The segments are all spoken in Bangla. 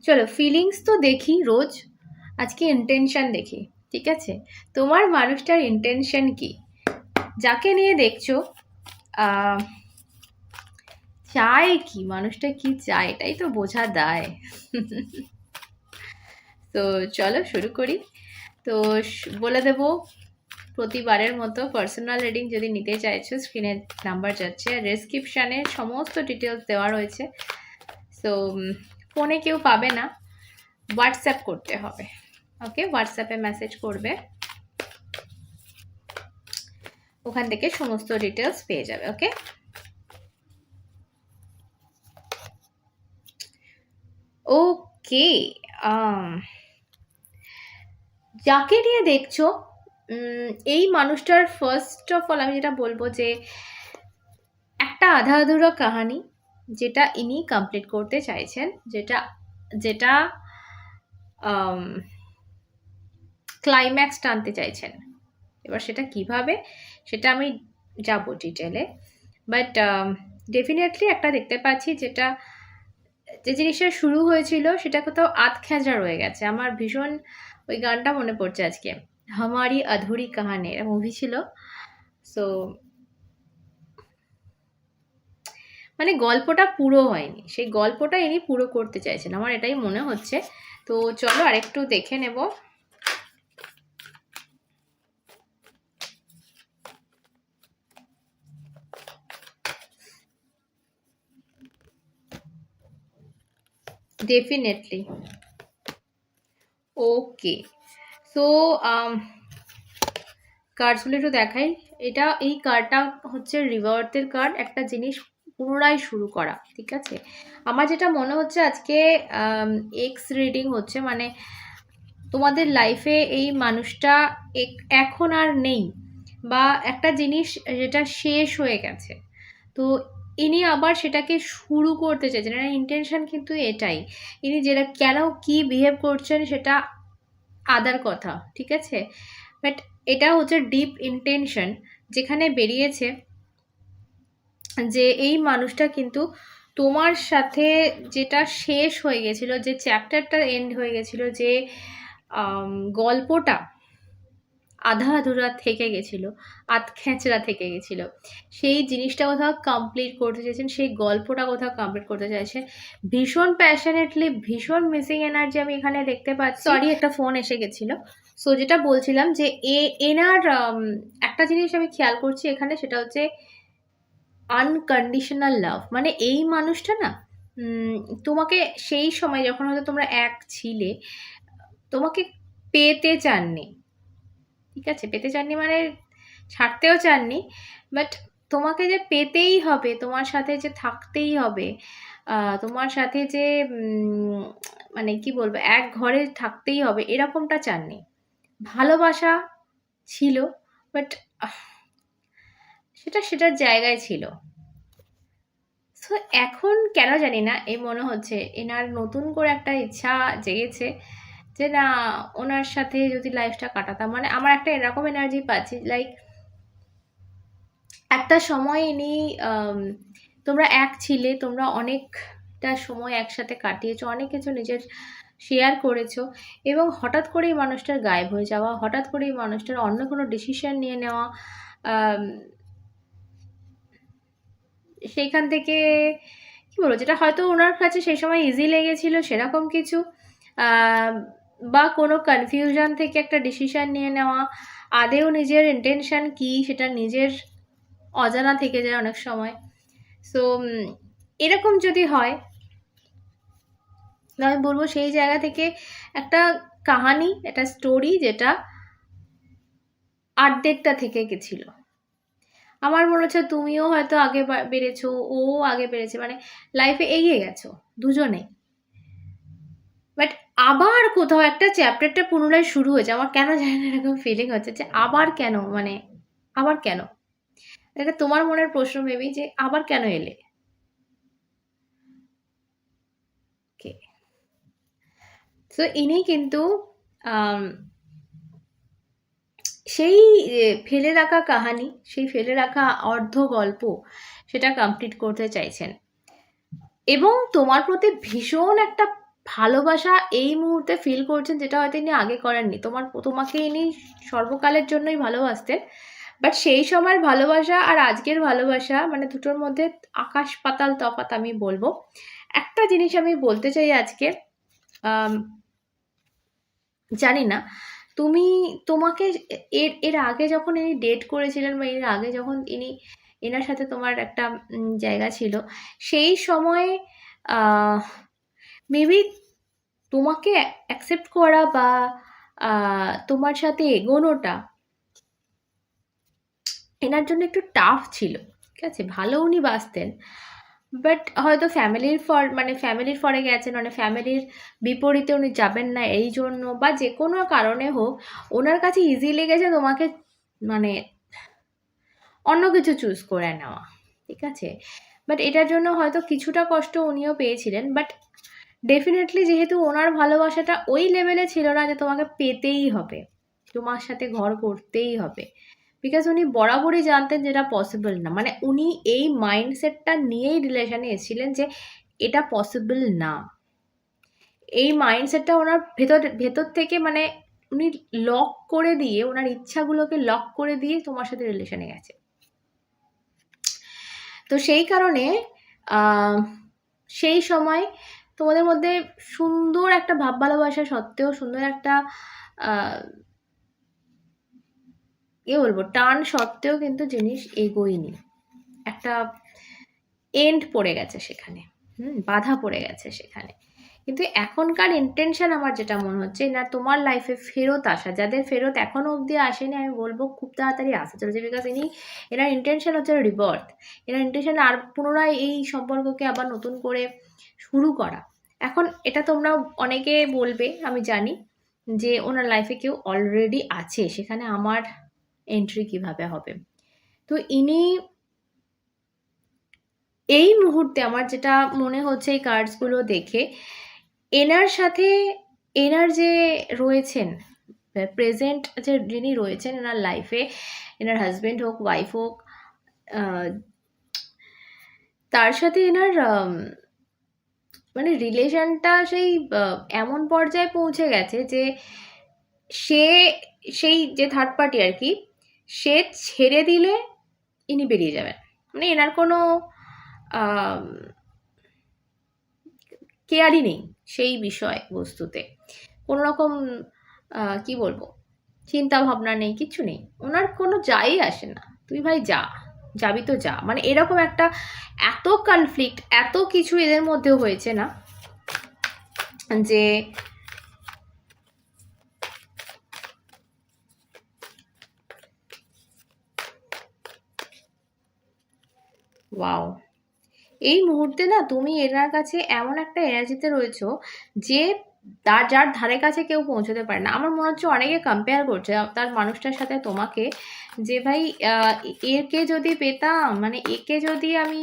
চলো ফিলিংস তো দেখি রোজ, আজকে ইন্টেনশন দেখি। ঠিক আছে, তোমার মানুষটার ইন্টেনশন কি, যাকে নিয়ে দেখছো আহ চায় কি, মানুষটা কি চায় এটাই তো বোঝা দায়। তো চলো শুরু করি। তো বলে দেব প্রতিবারের মতো, পার্সোনাল রিডিং যদি নিতে চাইছো স্ক্রিনে নাম্বার যাচ্ছে, আর ডেসক্রিপশানে সমস্ত ডিটেলস দেওয়া রয়েছে। সো ফোনে কেউ পাবে না, হোয়াটসঅ্যাপ করতে হবে। ওকে, হোয়াটসঅ্যাপে মেসেজ করবে, ওখান থেকে সমস্ত ডিটেলস পেয়ে যাবে। ওকে, ওকে। যাকে নিয়ে দেখছো এই মানুষটার ফার্স্ট অফ অল আমি যেটা বলবো যে একটা আধা আধুরা কাহানি যেটা ইনি কমপ্লিট করতে চাইছেন, যেটা যেটা ক্লাইম্যাক্স টানতে চাইছেন। এবার সেটা কিভাবে, সেটা আমি যাবো ডিটেলে, বাট ডেফিনেটলি একটা দেখতে পাচ্ছি যেটা, যে জিনিসটা শুরু হয়েছিল সেটা কোথাও আধ খেঁচা রয়ে গেছে। আমার ভীষণ ওই গানটা মনে পড়ছে আজকে, হামারি আধুরি কাহানি, এটা মুভি ছিল। সো মানে গল্পটা পুরো হয়নি, সেই গল্পটা ইনি পুরো করতে চাইছেন, আমার এটাই মনে হচ্ছে। তো চলো আরেকটু দেখে নেব। ডেফিনেটলি। ওকে, সো কার্ডসগুলো একটু দেখাই। এই কার্ডটা হচ্ছে রিভার্থের কার্ড, একটা জিনিস পুনরায় শুরু করা। ঠিক আছে, আমার যেটা মনে হচ্ছে আজকে এক্স রিডিং হচ্ছে, মানে তোমাদের লাইফে এই মানুষটা এখন আর নেই, বা একটা জিনিস যেটা শেষ হয়ে গেছে, তো ইনি আবার সেটাকে শুরু করতে চাইছেন। এনার ইন্টেনশন কিন্তু এটাই, ইনি যেটা কেন কি বিহেভ করছেন সেটা আদার কথা। ঠিক আছে, বাট এটা হচ্ছে ডিপ ইন্টেনশন যেখানে বেরিয়েছে যে এই মানুষটা কিন্তু তোমার সাথে যেটা শেষ হয়ে গেছিল, যে চ্যাপ্টারটা এন্ড হয়ে গেছিল, যে গল্পটা আধা আধুরা থেকে গেছিল, আধখ্যাচড়া থেকে গেছিল, সেই জিনিসটা কোথাও কমপ্লিট করতে চাইছেন, সেই গল্পটা কোথাও কমপ্লিট করতে চাইছেন ভীষণ প্যাশনেটলি, ভীষণ মিসিং এনার্জি আমি এখানে দেখতে পাচ্ছি। সরি, একটা ফোন এসে গেছিল। সো যেটা বলছিলাম যে এনার একটা জিনিস আমি খেয়াল করছি এখানে, সেটা হচ্ছে আনকন্ডিশনাল লাভ। মানে এই মানুষটা না তোমাকে সেই সময় যখন হয়তো তোমরা এক ছিলে, তোমাকে পেতে চাননি। ঠিক আছে, পেতে চাননি মানে ছাড়তেও চাননি, বাট তোমাকে যে পেতেই হবে, তোমার সাথে যে থাকতেই হবে, তোমার সাথে যে মানে কি বলবো, এক ঘরে থাকতেই হবে, এরকমটা চাননি। ভালোবাসা ছিল, বাট সেটার জায়গায় ছিল। সো এখন কেন জানি না এই মনে হচ্ছে এনার নতুন করে একটা ইচ্ছা জেগেছে যে না, ওনার সাথে যদি লাইফটা কাটাতাম, মানে আমার একটা এরকম এনার্জি পাচ্ছি, লাইক একটা সময় ইনি তোমরা এক ছিলে, তোমরা অনেকটা সময় একসাথে কাটিয়েছো, অনেক কিছু নিজের শেয়ার করেছো, এবং হঠাৎ করেই মানুষটার গায়েব হয়ে যাওয়া, হঠাৎ করেই মানুষটার অন্য কোনো ডিসিশন নিয়ে নেওয়া, সেইখান থেকে কি বলবো, যেটা হয়তো ওনার কাছে সেই সময় ইজি লেগেছিল সেরকম কিছু, বা কোনো কনফিউশন থেকে একটা ডিসিশন নিয়ে নেওয়া, আদেও নিজের ইন্টেনশন কি সেটা নিজের অজানা থেকে যায় অনেক সময়। সো এরকম যদি হয়, আমি বলবো সেই জায়গা থেকে একটা কাহানি, একটা স্টোরি যেটা আর্ধেকটা থেকে গেছিল। আমার মনে হচ্ছে তুমিও হয়তো আগে বেড়েছো, ও আগে বেড়েছে, মানে লাইফে এগিয়ে গেছো দুজনে, বাট আবার কোথাও একটা চ্যাপ্টারটা পুনরায় শুরু হয়েছে। আমার কেন জানি না এরকম ফিলিং হচ্ছে যে আবার কেন, মানে আবার কেন, এটা তোমার মনের প্রশ্ন মেবি, যে আবার কেন এলে। ওকে, সো ইনি কিন্তু সেই ফেলে রাখা কাহানি, সেই ফেলে রাখা অর্ধ গল্প, সেটা কমপ্লিট করতে চাইছেন, এবং তোমার প্রতি ভীষণ একটা ভালোবাসা এই মুহূর্তে ফিল করছেন, যেটা হয়তো ইনি আগে করেননি। তোমাকে ইনি সর্বকালের জন্যই ভালোবাসতেন, বাট সেই সময়ের ভালোবাসা আর আজকের ভালোবাসা মানে দুটোর মধ্যে আকাশ পাতাল তফাৎ আমি বলবো। একটা জিনিস আমি বলতে চাই আজকে, জানি না তোমাকে এর আগে যখন ইনি ডেট করেছিলেন বা এর আগে যখন এনার সাথে তোমার একটা জায়গা ছিল, সেই সময়ে মেবি তোমাকে অ্যাকসেপ্ট করা বা তোমার সাথে এগোনোটা এনার জন্য একটু টাফ ছিল, ঠিক আছে। ভালো উনি বাসতেন, বাট হয়তো ফ্যামিলির ফরে গেছেন, মানে ফ্যামিলির বিপরীতে উনি যাবেন না এই জন্য, বা যে কোনো কারণে হোক ওনার কাছে ইজি লেগেছে তোমাকে মানে অন্য কিছু চুজ করে নেওয়া, ঠিক আছে। বাট এটার জন্য হয়তো কিছুটা কষ্ট উনিও পেয়েছিলেন, বাট ডেফিনেটলি যেহেতু ওনার ভালোবাসাটা ওই লেভেলে ছিল না যে তোমাকে পেতেই হবে, তোমার সাথে ঘর করতেই হবে, বিকজ উনি বরাবরই জানতেন যেটা পসিবল না। মানে উনি এই মাইন্ডসেটটা নিয়েই রিলেশনে এসেছিলেন যে এটা পসিবল না। এই মাইন্ডসেটটা ওনার ভেতর থেকে মানে উনি লক করে দিয়ে, ওনার ইচ্ছাগুলোকে লক করে দিয়ে তোমার সাথে রিলেশনে গেছে। তো সেই কারণে সেই সময় তোমাদের মধ্যে সুন্দর একটা ভাব ভালোবাসা সত্ত্বেও, সুন্দর একটা বলবো টান সত্ত্বেও কিন্তু জিনিস এগোয়নি, একটা এন্ড পড়ে গেছে সেখানে, বাধা পড়ে গেছে সেখানে। কিন্তু এখনকার ইন্টেনশন আমার যেটা মনে হচ্ছে না, তোমার লাইফে ফেরত আসা, যাদের ফেরত এখনো অবধি আসেনি আমি বলবো খুব তাড়াতাড়ি আসতে চলেছে, বিকজ এনার ইন্টেনশন হচ্ছে রিবার্থ। এনার ইন্টেনশন আর পুনরায় এই সম্পর্ককে আবার নতুন করে শুরু করা। এখন এটা তোমরা অনেকে বলবে, আমি জানি যে ওনার লাইফে কেউ অলরেডি আছে, সেখানে আমার এন্ট্রি কিভাবে হবে। তো ইনি এই মুহূর্তে আমার যেটা মনে হচ্ছে এই কার্ডসগুলো দেখে, এনার সাথে এনার যে রয়েছেন প্রেজেন্ট, যে যিনি রয়েছেন এনার লাইফে, এনার হাজবেন্ড হোক ওয়াইফ হোক, তার সাথে এনার মানে রিলেশনটা সেই এমন পর্যায়ে পৌঁছে গেছে যে সেই যে থার্ড পার্টি আর কি, সে ছেড়ে দিলে ইনি বেরিয়ে যাবেন। মানে এনার কোনো কেয়ারই নেই সেই বিষয় বস্তুতে, কোনো রকম কি বলবো চিন্তা ভাবনা নেই, কিছু নেই, ওনার কোনো যাই আসে না, তুই ভাই যাবি তো যা। মানে এরকম একটা এত কনফ্লিক্ট, এত কিছু এদের মধ্যে হয়েছে না, যে ওয়াও, এই মুহূর্তে না তুমি এনার কাছে এমন একটা এনার্জিতে রয়েছো যে যার ধারে কাছে কেউ পৌঁছতে পারে না। আমার মনে হচ্ছে অনেকে কম্পেয়ার করছে তার মানুষটার সাথে তোমাকে, যে ভাই একে যদি পেতাম, মানে একে যদি আমি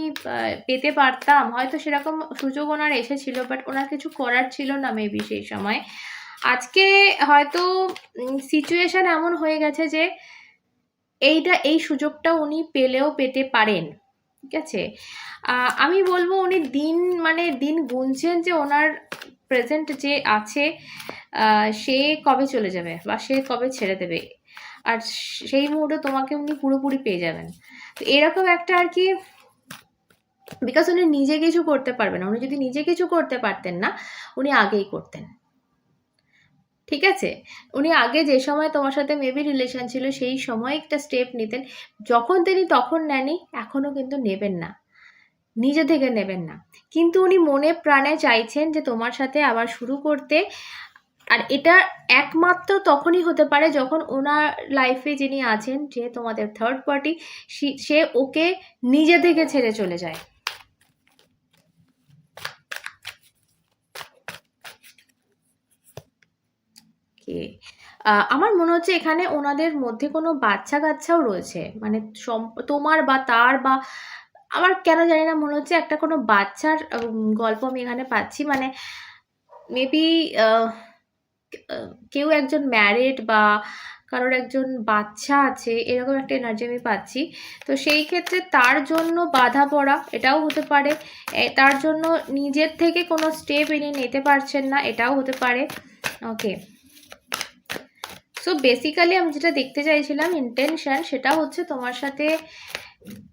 পেতে পারতাম, হয়তো সেরকম সুযোগ ওনার এসেছিল, বাট ওনার কিছু করার ছিল না মেবি সেই সময়। আজকে হয়তো সিচুয়েশন এমন হয়ে গেছে যে এই সুযোগটা উনি পেলেও পেতে পারেন, ঠিক আছে। আমি বলবো উনি দিন গুনছেন যে ওনার প্রেজেন্ট যে আছে সে কবে চলে যাবে বা সে কবে ছেড়ে দেবে, আর সেই মুহূর্তে তোমাকে উনি পুরোপুরি পেয়ে যাবেন। তো এরকম একটা আর কি, বিকজ উনি নিজে কিছু করতে পারবেন না। উনি যদি নিজে কিছু করতে পারতেন না, উনি আগেই করতেন, ঠিক আছে। উনি আগে যে সময় তোমার সাথে মেবি রিলেশন ছিল সেই সময় একটা স্টেপ নিতেন, যখন তিনি তখন নেননি, এখনও কিন্তু নেবেন না, নিজে থেকে নেবেন না। কিন্তু উনি মনে প্রাণে চাইছেন যে তোমার সাথে আবার শুরু করতে, আর এটা একমাত্র তখনই হতে পারে যখন ওনার লাইফে যিনি আছেন, যে তোমাদের থার্ড পার্টি, সে ওকে নিজে থেকে ছেড়ে চলে যায়। আমার মনে হচ্ছে এখানে ওনাদের মধ্যে কোনো বাচ্চা কাচ্চাও রয়েছে, মানে তোমার বা তার, বা আমার কেন জানি না মনে হচ্ছে একটা কোনো বাচ্চার গল্প আমি এখানে পাচ্ছি। মানে মেবি কেউ একজন ম্যারিড বা কারোর একজন বাচ্চা আছে, এরকম একটা এনার্জি আমি পাচ্ছি। তো সেই ক্ষেত্রে তার জন্য বাধা পড়া এটাও হতে পারে, তার জন্য নিজের থেকে কোনো স্টেপ ইনি নিতে পারছেন না, এটাও হতে পারে। ওকে, সো বেসিক্যালি আমি যেটা দেখতে চাইছিলাম ইন্টেনশন, সেটা হচ্ছে তোমার সাথে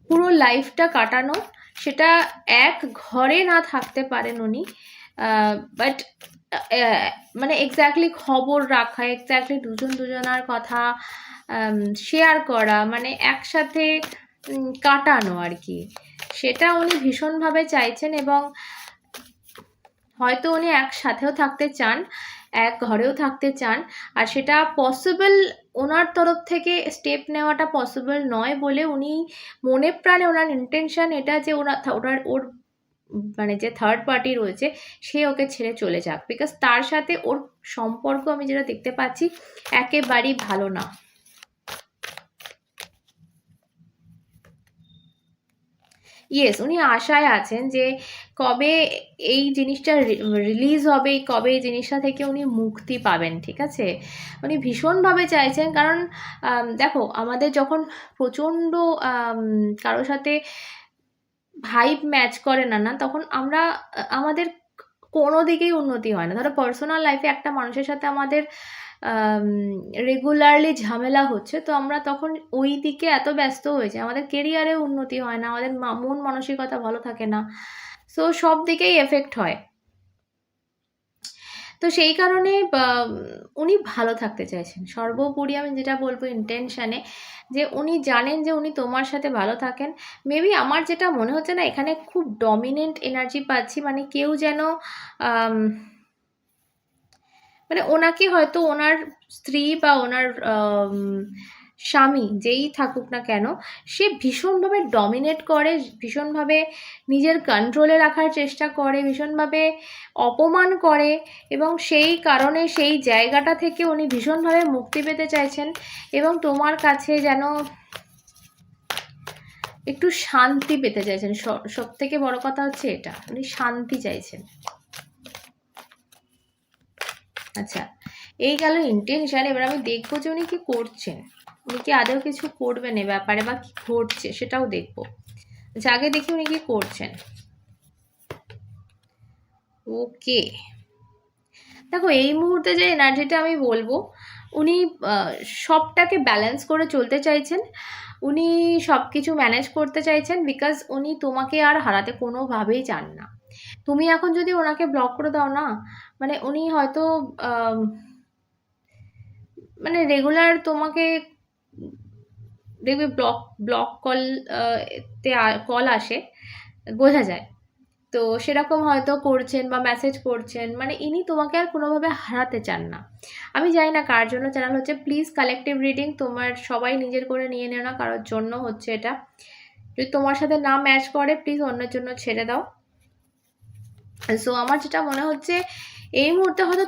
পুরো লাইফটা কাটানো। সেটা এক ঘরে না থাকতে পারেন উনি, বাট মানে এক্স্যাক্টলি খবর রাখা, এক্স্যাক্টলি দুজনার কথা শেয়ার করা, মানে একসাথে কাটানো আর কি, সেটা উনি ভীষণভাবে চাইছেন। এবং হয়তো উনি একসাথেও থাকতে চান, এক ঘরেও থাকতে চান, আর সেটা পসিবল ওনার তরফ থেকে স্টেপ নেওয়াটা পসিবল নয় বলে উনি মনে প্রাণে ওনার ইন্টেনশন এটা যে ওর মানে যে থার্ড পার্টি রয়েছে সে ওকে ছেড়ে চলে যাক, বিকজ তার সাথে ওর সম্পর্ক আমি যেটা দেখতে পাচ্ছি একেবারেই ভালো না। ইয়েস, উনি আশায় আছেন যে কবে এই জিনিসটা রিলিজ হবে, কবে এই জিনিসটা থেকে উনি মুক্তি পাবেন। ঠিক আছে, উনি ভীষণভাবে চাইছেন, কারণ দেখো আমাদের যখন প্রচণ্ড কারোর সাথে ভাইব ম্যাচ করে না, তখন আমরা আমাদের কোনো দিকেই উন্নতি হয় না। ধরো পার্সোনাল লাইফে একটা মানুষের সাথে আমাদের রেগুলারলি ঝামেলা হচ্ছে, তো আমরা তখন ওই দিকে এত ব্যস্ত হয়ে যাই, আমাদের কেরিয়ারে উন্নতি হয় না, আমাদের মন মানসিকতা ভালো থাকে না, সো সব দিকেই এফেক্ট হয়। তো সেই কারণে উনি ভালো থাকতে চাইছেন। সর্বোপরি আমি যেটা বলবো ইন্টেনশানে, যে উনি জানেন যে উনি তোমার সাথে ভালো থাকেন। মেবি আমার যেটা মনে হচ্ছে না, এখানে খুব ডমিনেন্ট এনার্জি পাচ্ছি, মানে কেউ যেন মানে ওনাকে হয়তো ওনার স্ত্রী বা ওনার স্বামী যেই থাকুক না কেন, সে ভীষণভাবে ডমিনেট করে, ভীষণভাবে নিজের কন্ট্রোলে রাখার চেষ্টা করে, ভীষণভাবে অপমান করে, এবং সেই কারণে সেই জায়গাটা থেকে উনি ভীষণভাবে মুক্তি পেতে চাইছেন, এবং তোমার কাছে যেন একটু শান্তি পেতে চাইছেন। সব থেকে বড় কথা হচ্ছে এটা, উনি শান্তি চাইছেন। আচ্ছা, এই গেল ইন্টেনশন। এবার আমি দেখবো যে উনি কি করছেন, উনি কি আদৌ কিছু করবেন এ ব্যাপারে, বা কি ঘটছে সেটাও দেখবো। আচ্ছা, আগে দেখি উনি কি করছেন। ওকে, দেখো এই মুহূর্তে যে এনার্জিটা আমি বলবো, উনি সবটাকে ব্যালেন্স করে চলতে চাইছেন, উনি সব কিছু ম্যানেজ করতে চাইছেন, বিকজ উনি তোমাকে আর হারাতে কোনোভাবেই চান না। তুমি এখন যদি ওনাকে ব্লক করে দাও না, মানে উনি হয়তো মানে রেগুলার তোমাকে দেখবে ব্লক কল আসে, বোঝা যায়। তো সেরকম হয়তো করছেন বা মেসেজ করছেন, মানে ইনি তোমাকে আর কোনোভাবে হারাতে চান না। আমি জানি না কার জন্য চ্যানেল হচ্ছে, প্লিজ কালেকটিভ রিডিং তোমার সবাই নিজের করে নিয়ে নেও না, কারোর জন্য হচ্ছে এটা। যদি তোমার সাথে না ম্যাচ করে প্লিজ অন্যের জন্য ছেড়ে দাও। সো আমার যেটা মনে হচ্ছে এই মুহূর্তে হয়তো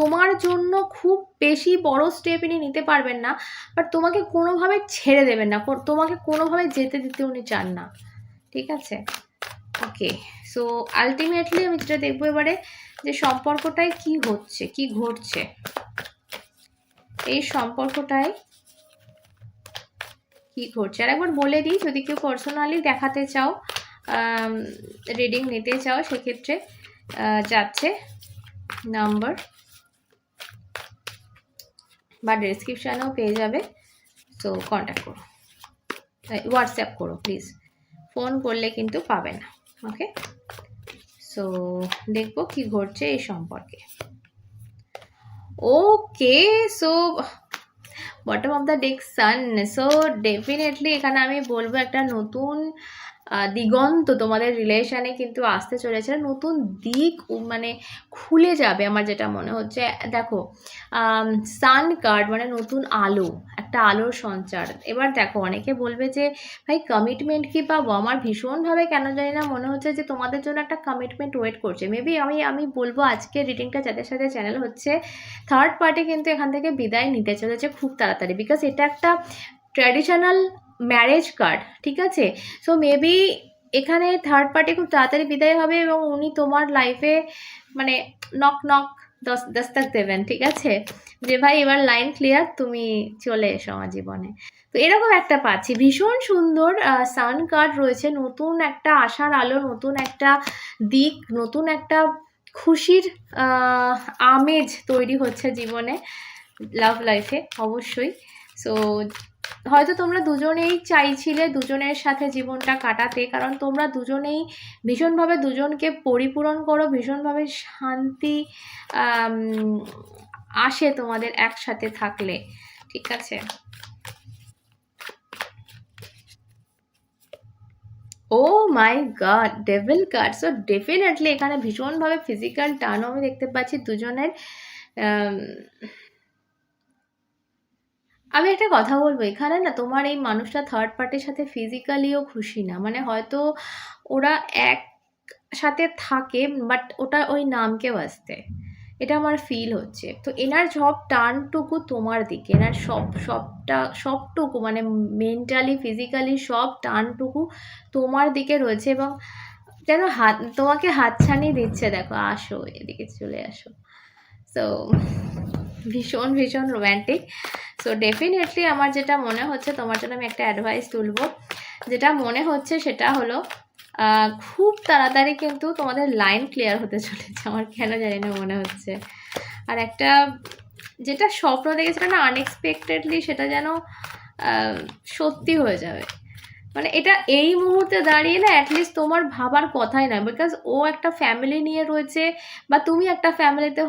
তোমার জন্য খুব বেশি বড় স্টেপ ইনি নিতে পারবেন না, বাট তোমাকে কোনোভাবে ছেড়ে দেবেন না, তোমাকে কোনোভাবে যেতে দিতে উনি চান না। ঠিক আছে, ওকে। সো আলটিমেটলি আমি যেটা দেখবো এবারে, যে সম্পর্কটায় কি হচ্ছে, কি ঘটছে, এই সম্পর্কটায় কি ঘটছে। আর একবার বলে দিই, যদি কেউ পার্সোনালি দেখাতে চাও, রিডিং নিতে চাও, সেক্ষেত্রে যাচ্ছে নাম্বার বা ডেসক্রিপশানেও পেয়ে যাবে। সো কন্ট্যাক্ট করো, হোয়াটসঅ্যাপ করো প্লিজ, ফোন করলে কিন্তু পাবে না। ওকে, সো দেখবো কি ঘটছে এই সম্পর্কে। Okay, so bottom of the deck sun. So definitely এখানে আমি বলবো একটা নতুন দিগন্ত তোমাদের রিলেশনে কিন্তু আসতে চলেছে, নতুন দিক মানে খুলে যাবে আমার যেটা মনে হচ্ছে। দেখো সান কার্ড মানে নতুন আলো, একটা আলোর সঞ্চার। এবার দেখো অনেকে বলবে যে ভাই কমিটমেন্ট কি পাবো, আমার ভীষণভাবে কেন জানি না মনে হচ্ছে যে তোমাদের জন্য একটা কমিটমেন্ট ওয়েট করছে। মেবি আমি বলবো আজকে রিডিংটা যাদের সাথে চ্যানেল হচ্ছে, থার্ড পার্টি কিন্তু এখান থেকে বিদায় নিতে চলেছে খুব তাড়াতাড়ি, বিকজ এটা একটা ট্র্যাডিশনাল ম্যারেজ কার্ড। ঠিক আছে, সো মেবি এখানে থার্ড পার্টি খুব তাড়াতাড়ি বিদায় হবে, এবং উনি তোমার লাইফে মানে নক নক দস্তক দেবেন, ঠিক আছে, যে ভাই এবার লাইন ক্লিয়ার, তুমি চলে এসো আমার জীবনে। তো এরকম একটা পাচ্ছি, ভীষণ সুন্দর সান কার্ড রয়েছে, নতুন একটা আশার আলো, নতুন একটা দিক, নতুন একটা খুশির আমেজ তৈরি হচ্ছে জীবনে, লাভ লাইফে অবশ্যই। সো হয়তো তোমরা দুজনেই চাইছিলে দুজনের সাথে জীবনটা কাটাতে, কারণ তোমরা দুজনেই ভীষণভাবে দুজনকে পরিপূরণ করো, ভীষণভাবে শান্তি আসে তোমাদের একসাথে থাকলে, ঠিক আছে। Oh my God, devil card. So definitely এখানে ভীষণভাবে ফিজিক্যাল টার্নও আমি দেখতে পাচ্ছি দুজনের। আমি একটা কথা বলবো, এখানে না তোমার এই মানুষটা থার্ড পার্টির সাথে ফিজিক্যালিও খুশি না, মানে হয়তো ওরা এক সাথে থাকে বাট ওটা ওই নামকে বাঁচতে, এটা আমার ফিল হচ্ছে। তো এনার সব টার্নটুকু তোমার দিকে, এনার সবটুকু মানে মেন্টালি ফিজিক্যালি সব টার্নটুকু তোমার দিকে রয়েছে, এবং যেন তোমাকে হাতছানি দিচ্ছে, দেখো আসো এদিকে চলে আসো। সো ভীষণ ভীষণ রোম্যান্টিক। সো ডেফিনেটলি আমার যেটা মনে হচ্ছে, তোমার জন্য আমি একটা অ্যাডভাইস তুলবো, যেটা মনে হচ্ছে সেটা হলো খুব তাড়াতাড়ি কিন্তু তোমাদের লাইন ক্লিয়ার হতে চলেছে, আমার কেন জানি না মনে হচ্ছে। আর একটা যেটা স্বপ্ন দেখেছিল না আনএক্সপেক্টেডলি, সেটা যেন সত্যি হয়ে যাবে, মানে এটা এই মুহূর্তে দাঁড়িয়ে না অ্যাটলিস্ট তোমার ভাবার কথাই নয়, বিকজ ও একটা ফ্যামিলি নিয়ে রয়েছে, বা তুমি একটা ফ্যামিলিতে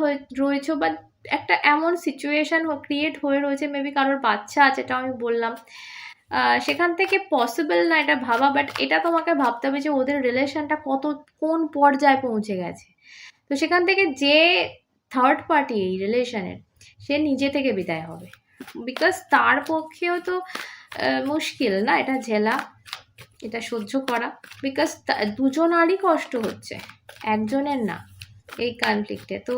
রয়েছো, বা একটা এমন সিচুয়েশান ক্রিয়েট হয়ে রয়েছে, মেবি কারোর বাচ্চা আছে, এটা আমি বললাম, সেখান থেকে পসিবল না এটা ভাবা, বাট এটা তোমাকে ভাবতে হবে যে ওদের রিলেশনটা কোন পর্যায়ে পৌঁছে গেছে। তো সেখান থেকে যে থার্ড পার্টি এই রিলেশনের, সে নিজে থেকে বিদায় হবে, বিকজ তার পক্ষেও তো মুশকিল না এটা ঝেলা, এটা সহ্য করা, বিকজ দুজনারই কষ্ট হচ্ছে, একজনের না এই কনফ্লিক্টে। তো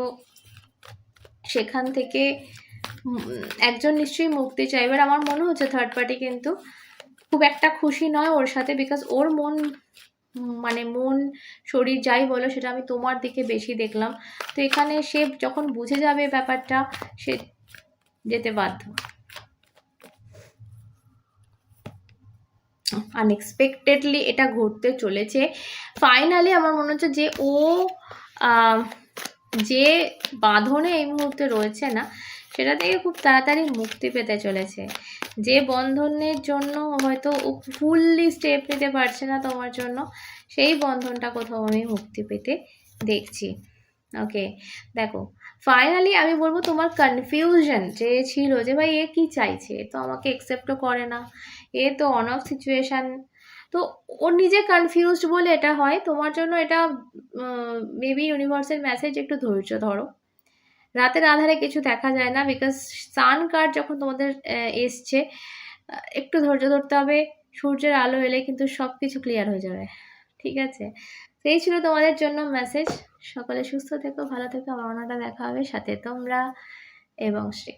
সেখান থেকে একজন নিশ্চয়ই মুক্তি চাইবে। আমার মনে হচ্ছে থার্ড পার্টি কিন্তু খুব একটা খুশি নয় ওর সাথে, বিকজ ওর মন শরীর যাই বলো সেটা আমি তোমার দিকে বেশি দেখলাম। তো এখানে সে যখন বুঝে যাবে ব্যাপারটা, সে যেতে বাধ্য। আনএক্সপেক্টেডলি এটা ঘটতে চলেছে। ফাইনালি আমার মনে হচ্ছে যে ও যে বাঁধনে এই মুহূর্তে রয়েছে না, সেটা থেকে খুব তাড়াতাড়ি মুক্তি পেতে চলেছে। যে বন্ধনের জন্য হয়তো ও ফুললি স্টেপ নিতে পারছে না তোমার জন্য, সেই বন্ধনটা কোথাও আমি মুক্তি পেতে দেখছি। ওকে, দেখো ফাইনালি আমি বলবো তোমার কনফিউশন যে ছিল যে ভাই এ কি চাইছে, তো আমাকে অ্যাকসেপ্টও করে না, এ তো অন অফ সিচুয়েশান, তো ও নিজে কনফিউজড বলে এটা হয় তোমার জন্য। এটা মেবি ইউনিভার্সের মেসেজ, একটু ধৈর্য ধরো, রাতের আধারে কিছু দেখা যায় না, বিকজ সান কার্ড যখন তোমাদের এসছে, একটু ধৈর্য ধরতে হবে, সূর্যের আলো এলে কিন্তু সব কিছু ক্লিয়ার হয়ে যাবে, ঠিক আছে। সেই ছিল তোমাদের জন্য মেসেজ। সকলে সুস্থ থেকো, ভালো থেকো, ভাবনাটা দেখা হবে, সাথে তোমরা এবং শ্রী।